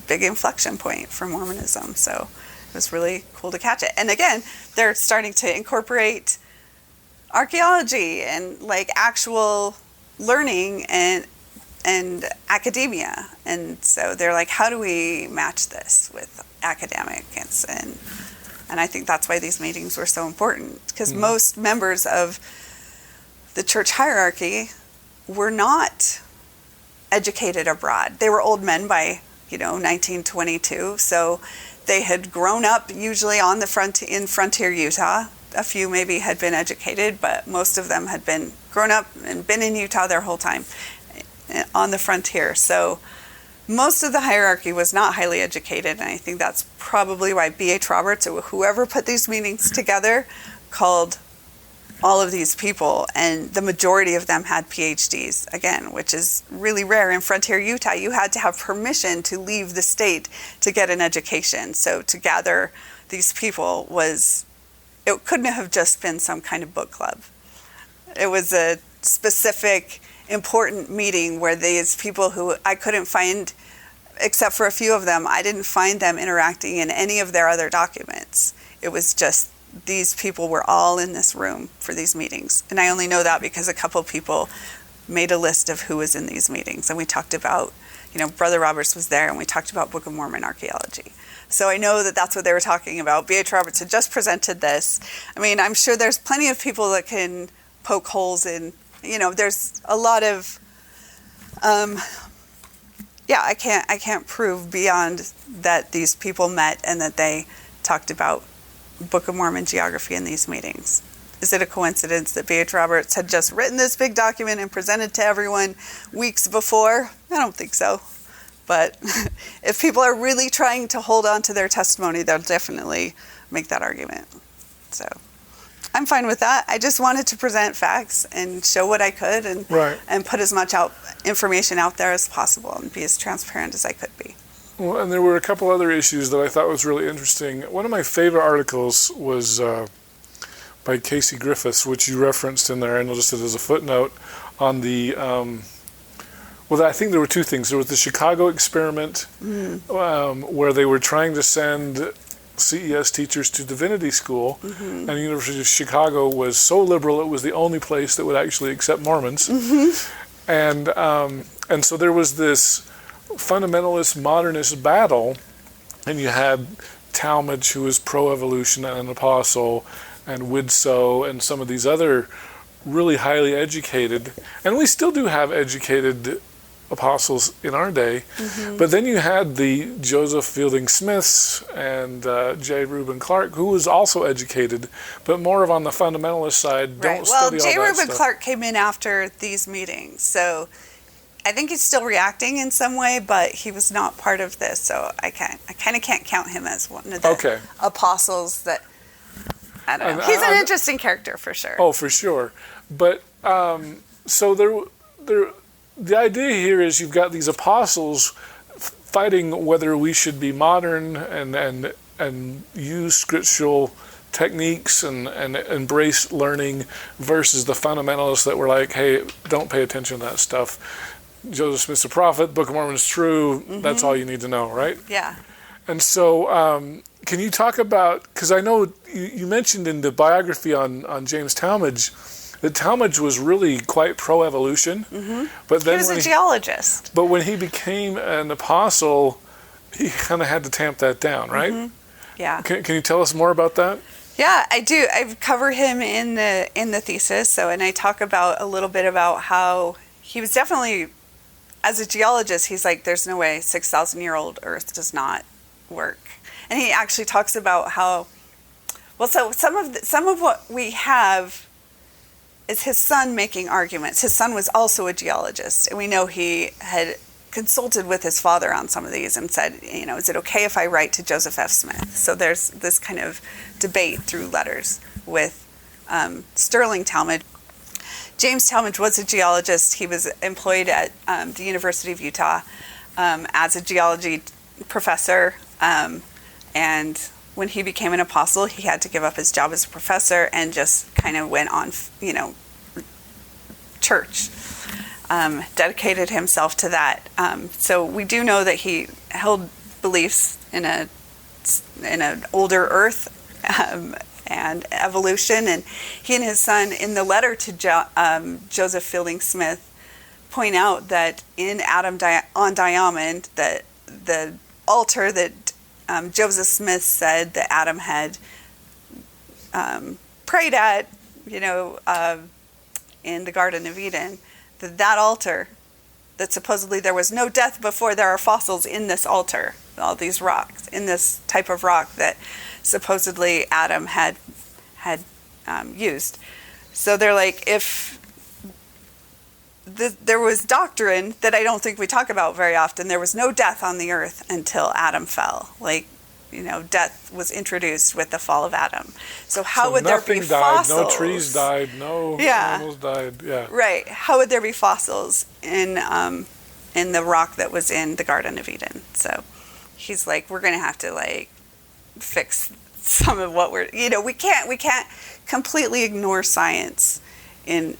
big inflection point for Mormonism. So it was really cool to catch it. And again, they're starting to incorporate archaeology and like actual learning and academia. And so they're like, how do we match this with academics? And I think that's why these meetings were so important, because most members of the church hierarchy were not educated abroad. They were old men by 1922, so they had grown up usually in frontier Utah. A few maybe had been educated, but most of them had been grown up and been in Utah their whole time on the frontier. So most of the hierarchy was not highly educated, and I think that's probably why B.H. Roberts, or whoever put these meetings together, called all of these people, and the majority of them had PhDs, again, which is really rare. In frontier Utah, you had to have permission to leave the state to get an education. So to gather these people it couldn't have just been some kind of book club. It was a specific, important meeting where these people who I couldn't find, except for a few of them, I didn't find them interacting in any of their other documents. It was just these people were all in this room for these meetings. And I only know that because a couple people made a list of who was in these meetings. And we talked about, Brother Roberts was there, and we talked about Book of Mormon archaeology. So I know that that's what they were talking about. B.H. Roberts had just presented this. I mean, I'm sure there's plenty of people that can poke holes in, there's a lot of, I can't prove beyond that these people met and that they talked about Book of Mormon geography in these meetings. Is it a coincidence that B.H. Roberts had just written this big document and presented to everyone weeks before? I don't think so. But if people are really trying to hold on to their testimony, they'll definitely make that argument. So I'm fine with that. I just wanted to present facts and show what I could and put as much information out there as possible and be as transparent as I could be. Well, and there were a couple other issues that I thought was really interesting. One of my favorite articles was by Casey Griffiths, which you referenced in there, and I'll just as a footnote, on the, I think there were two things. There was the Chicago experiment, where they were trying to send CES teachers to divinity school, and the University of Chicago was so liberal it was the only place that would actually accept Mormons. And so there was this fundamentalist modernist battle, and you had Talmage, who was pro-evolution and an apostle, and Widsoe, and some of these other really highly educated, and we still do have educated apostles in our day, but then you had the Joseph Fielding Smiths and J. Reuben Clark, who was also educated, but more of on the fundamentalist side. Don't study all that J. Reuben stuff. Clark came in after these meetings, so I think he's still reacting in some way, but he was not part of this, so I kind of can't count him as one of the apostles that, I don't know. He's an interesting character for sure. Oh, for sure. But so the idea here is you've got these apostles fighting whether we should be modern and use scriptural techniques and embrace learning versus the fundamentalists that were like, hey, don't pay attention to that stuff. Joseph Smith's a prophet, Book of Mormon is true, that's all you need to know, right? Yeah. And so can you talk about, because I know you mentioned in the biography on James Talmage that Talmage was really quite pro-evolution. But then he was a geologist. But when he became an apostle, he kind of had to tamp that down, right? Yeah. Can you tell us more about that? Yeah, I do. I cover him in the thesis. So, and I talk about a little bit about how he was definitely, as a geologist, he's like, there's no way 6,000-year-old Earth does not work. And he actually talks about how, well, so some of what we have is his son making arguments. His son was also a geologist, and we know he had consulted with his father on some of these and said, is it okay if I write to Joseph F. Smith? So there's this kind of debate through letters with Sterling Talmadge. James Talmadge was a geologist. He was employed at the University of Utah as a geology professor, and when he became an apostle, he had to give up his job as a professor and just kind of went on, church. Dedicated himself to that. So we do know that he held beliefs in an older Earth and evolution. And he and his son, in the letter to Joseph Fielding Smith, point out that in Adam on Diamond, that the altar that Joseph Smith said that Adam had prayed at, in the Garden of Eden, that altar, that supposedly there was no death before, there are fossils in this altar, all these rocks, in this type of rock that supposedly Adam had used. So they're like, if there was doctrine that I don't think we talk about very often, there was no death on the earth until Adam fell. Like, death was introduced with the fall of Adam. So how would there be fossils? Nothing died, no trees died, no animals died. Yeah. Right. How would there be fossils in the rock that was in the Garden of Eden? So he's like, we're going to have to fix some of what we can't completely ignore science in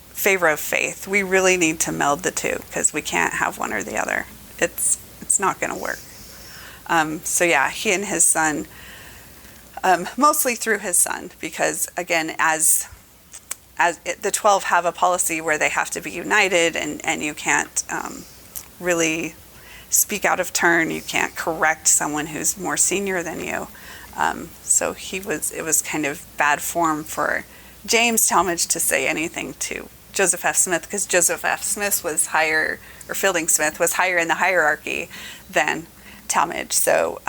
favor of faith. We really need to meld the two, because we can't have one or the other. It's not going to work. So yeah, he and his son, mostly through his son, because again, as the 12 have a policy where they have to be united, and you can't really speak out of turn. You can't correct someone who's more senior than you. So it was kind of bad form for James Talmadge to say anything to Joseph F. Smith, because Joseph F. Smith was higher, or Fielding Smith was higher in the hierarchy than Talmadge. So,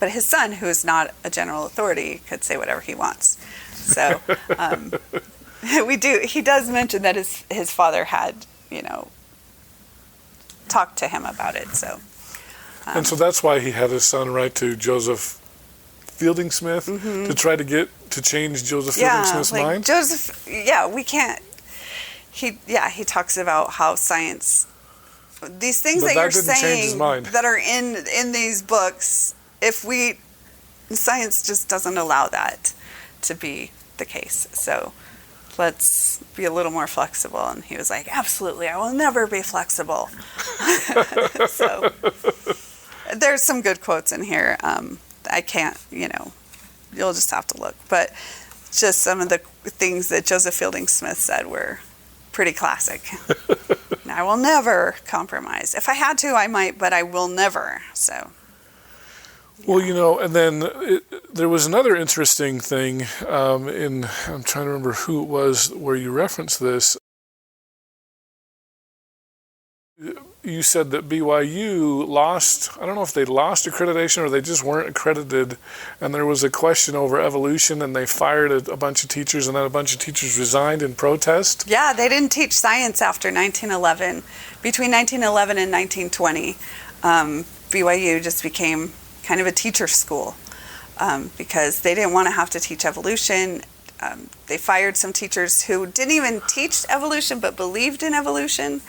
but his son, who is not a general authority, could say whatever he wants. So, he does mention that his father had, talked to him about it. So, and so that's why he had his son write to Joseph Fielding Smith to try to change Joseph Fielding Smith's mind. We can't. He talks about how science. These things that you're saying that are in these books, science just doesn't allow that to be the case. So let's be a little more flexible. And he was like, absolutely, I will never be flexible. So there's some good quotes in here. I can't, you'll just have to look. But just some of the things that Joseph Fielding Smith said were pretty classic. I will never compromise. If I had to, I might, but I will never. So. Yeah. Well, and then there was another interesting thing I'm trying to remember who it was where you referenced this. You said that BYU lost, I don't know if they lost accreditation or they just weren't accredited, and there was a question over evolution, and they fired a bunch of teachers, and then a bunch of teachers resigned in protest. Yeah, they didn't teach science after 1911. Between 1911 and 1920, BYU just became kind of a teacher school because they didn't want to have to teach evolution. They fired some teachers who didn't even teach evolution but believed in evolution.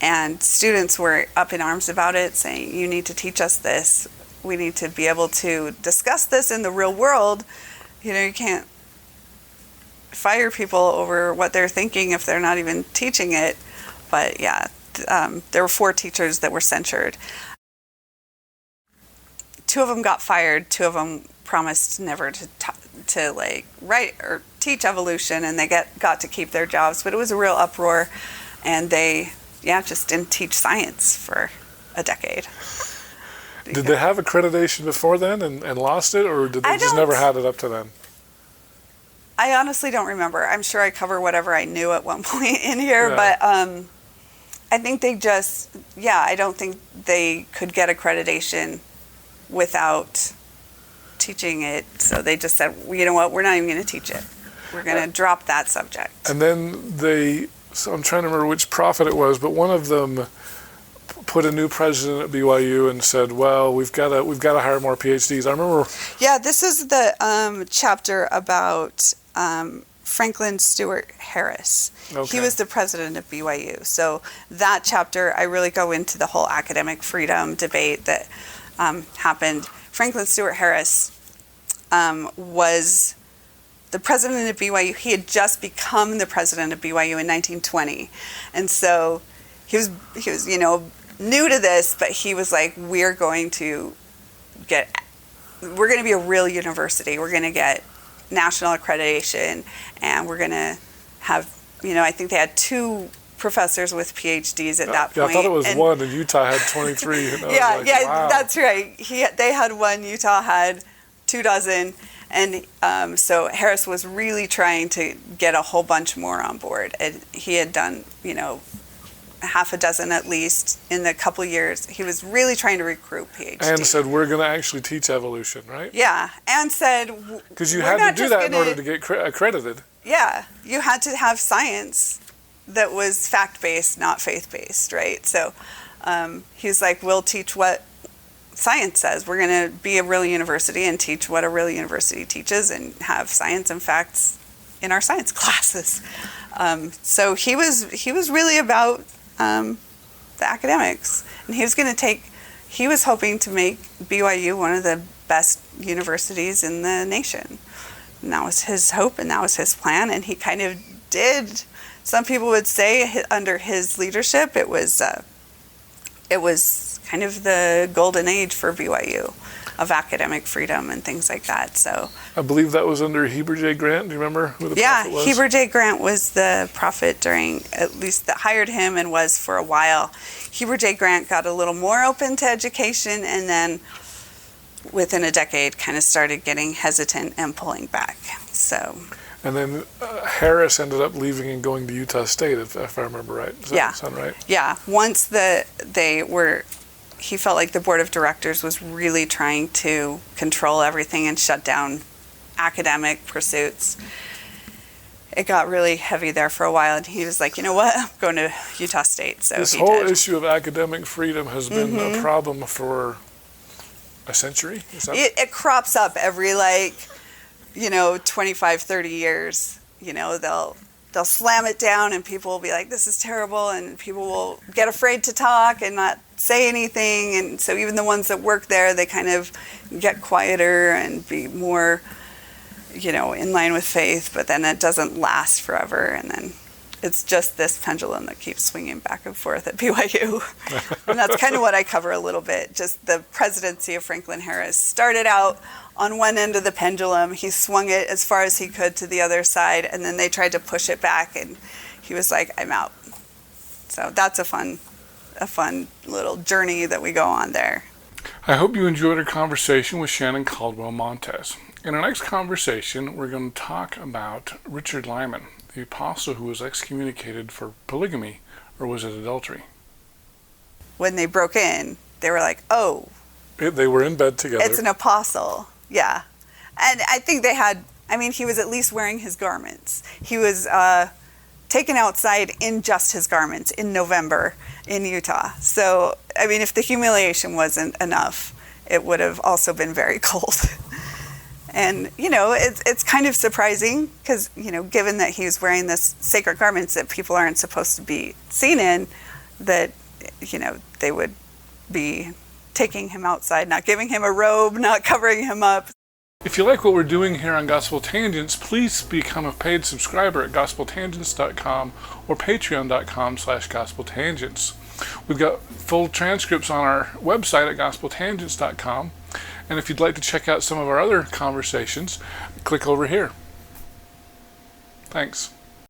And students were up in arms about it, saying, you need to teach us this. We need to be able to discuss this in the real world. You can't fire people over what they're thinking if they're not even teaching it. But yeah, there were 4 teachers that were censured. 2 of them got fired. 2 of them promised never to write or teach evolution, and they got to keep their jobs. But it was a real uproar. And they, just didn't teach science for a decade. Did they have accreditation before then and lost it, or did they just never had it up to then? I honestly don't remember. I'm sure I cover whatever I knew at one point in here, but I think they just, I don't think they could get accreditation without teaching it. So they just said, well, you know what, we're not even going to teach it. We're going to drop that subject. And then so I'm trying to remember which prophet it was, but one of them put a new president at BYU and said, well, we've got to hire more PhDs. I remember. Yeah, this is the chapter about Franklin Stewart Harris. Okay. He was the president of BYU. So that chapter, I really go into the whole academic freedom debate that happened. Franklin Stewart Harris was the president of BYU. He had just become the president of BYU in 1920. And so he was new to this, but he was like, we're going to be a real university. We're going to get national accreditation, and we're going to have, I think they had 2 professors with PhDs at that point. I thought it was one, and Utah had 23. Wow. That's right. They had 1, Utah had 24, and so Harris was really trying to get a whole bunch more on board. And he had done, half a dozen at least in the couple years. He was really trying to recruit PhDs. And said, we're going to actually teach evolution, right? Yeah, and said... Because you had to do that in order to get accredited. Yeah, you had to have science that was fact-based, not faith-based, right? So he's like, we'll teach what science says. We're going to be a real university and teach what a real university teaches and have science and facts in our science classes. So he was really about the academics, and he was hoping to make BYU one of the best universities in the nation. And that was his hope, and that was his plan, and he kind of did. Some people would say under his leadership, it was kind of the golden age for BYU of academic freedom and things like that. So I believe that was under Heber J. Grant. Do you remember who the prophet was? Heber J. Grant was the prophet at least that hired him and was for a while. Heber J. Grant got a little more open to education, and then within a decade kind of started getting hesitant and pulling back. So. And then Harris ended up leaving and going to Utah State, if I remember right. Does that sound right? Yeah. Once he felt like the board of directors was really trying to control everything and shut down academic pursuits. It got really heavy there for a while, and he was like, you know what, I'm going to Utah State. So this whole issue of academic freedom has been a problem for a century? It crops up every 25, 30 years. They'll slam it down, and people will be like, this is terrible, and people will get afraid to talk and not say anything. And so even the ones that work there, they kind of get quieter and be more, in line with faith, but then it doesn't last forever. And then it's just this pendulum that keeps swinging back and forth at BYU. And that's kind of what I cover a little bit. Just the presidency of Franklin Harris started out on one end of the pendulum. He swung it as far as he could to the other side, and then they tried to push it back, and he was like, I'm out. So that's a fun little journey that we go on there. I hope you enjoyed our conversation with Shannon Caldwell Montez. In our next conversation, we're going to talk about Richard Lyman, the apostle who was excommunicated for polygamy, or was it adultery? When they broke in, they were like, oh. They were in bed together. It's an apostle. Yeah. And I think he was at least wearing his garments. He was taken outside in just his garments in November in Utah. So, if the humiliation wasn't enough, it would have also been very cold. And, it's kind of surprising because, given that he was wearing this sacred garments that people aren't supposed to be seen in, that, they would be taking him outside, not giving him a robe, not covering him up. If you like what we're doing here on Gospel Tangents, please become a paid subscriber at gospeltangents.com or patreon.com/gospeltangents. We've got full transcripts on our website at gospeltangents.com. And if you'd like to check out some of our other conversations, click over here. Thanks.